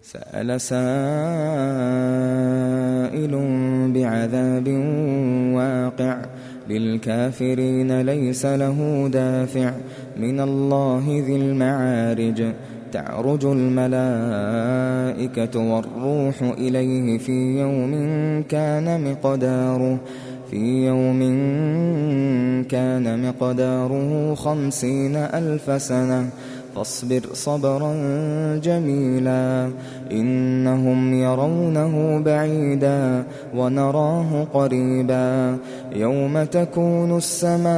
سأل سائل بعذاب واقع للكافرين ليس له دافع من الله ذي المعارج تعرج الملائكة والروح إليه في يوم كان مقداره 50,000 سنة فاصبر صبرا جميلا إنهم يرونه بعيدا ونراه قريبا يوم تكون السماء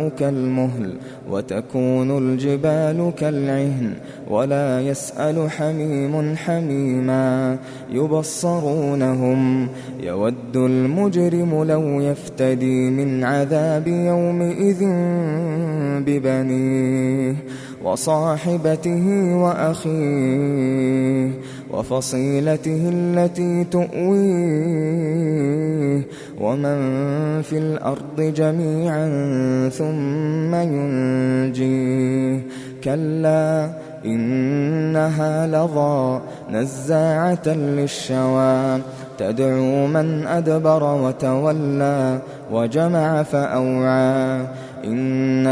كالمهل وتكون الجبال كالعهن ولا يسأل حميم حميما يبصرونهم يود المجرم لو يفتدي من عذاب يومئذ ببنيه وصاحبته وأخيه وفصيلته التي تؤويه ومن في الأرض جميعا ثم ينجيه كلا إنها لظى نزاعة للشوى تدعو من أدبر وتولى وجمع فأوعى إن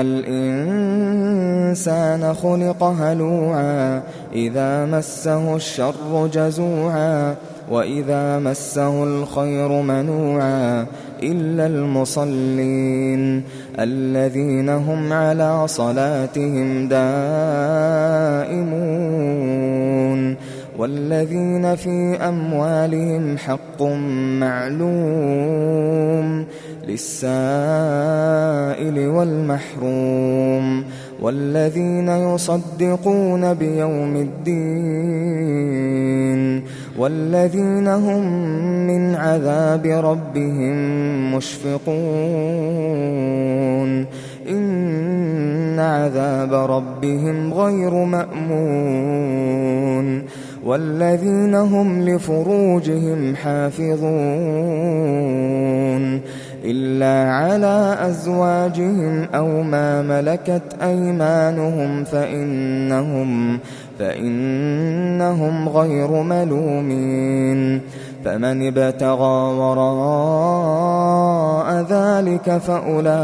الإنسان خلق هلوعا إذا مسه الشر جزوعا وإذا مسه الخير منوعا إلا المصلين الذين هم على صلاتهم دائمون والذين في أموالهم حق معلوم للسائل والمحروم والذين يصدقون بيوم الدين والذين هم من عذاب ربهم مشفقون إن عذاب ربهم غير مأمون والذين هم لفروجهم حافظون إلا على أزواجهم أو ما ملكت أيمانهم فإنهم غير ملومين فمن ابتغى وراء ذلك فأولئك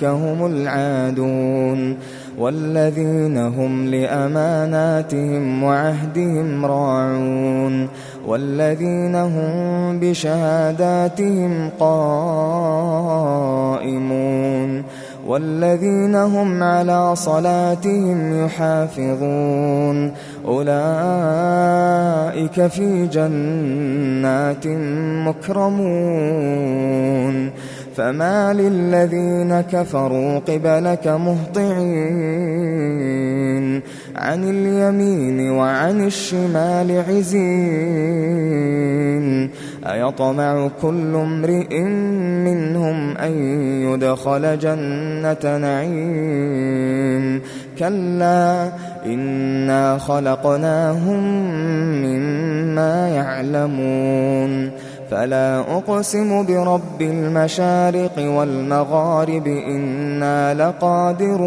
هم العادون والذين هم لأماناتهم وعهدهم راعون والذين هم بشهاداتهم قائمون والذين هم على صلاتهم يحافظون أولئك في جنات مكرمون فما للذين كفروا قبلك مهطعين عن اليمين وعن الشمال عزين أيطمع كل امرئ منهم أن يدخل جنة نعيم كلا إنا خلقناهم مما يعلمون فلا أقسم برب المشارق والمغارب إنا لقادرون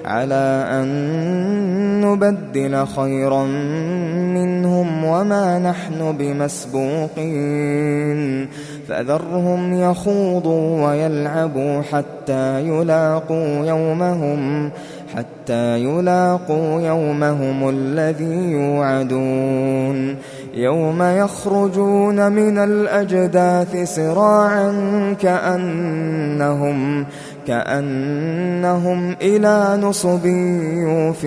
على أن نبدل خيرا منهم وما نحن بمسبوقين فذرهم يخوضوا ويلعبوا حتى يلاقوا يومهم الذي يوعدون يوم يخرجون من الأجداث سراعا كأنهم إلى نصب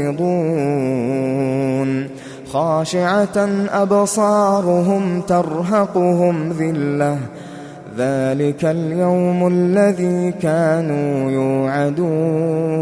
يوفضون خاشعة أبصارهم ترهقهم ذلة ذلك اليوم الذي كانوا يوعدون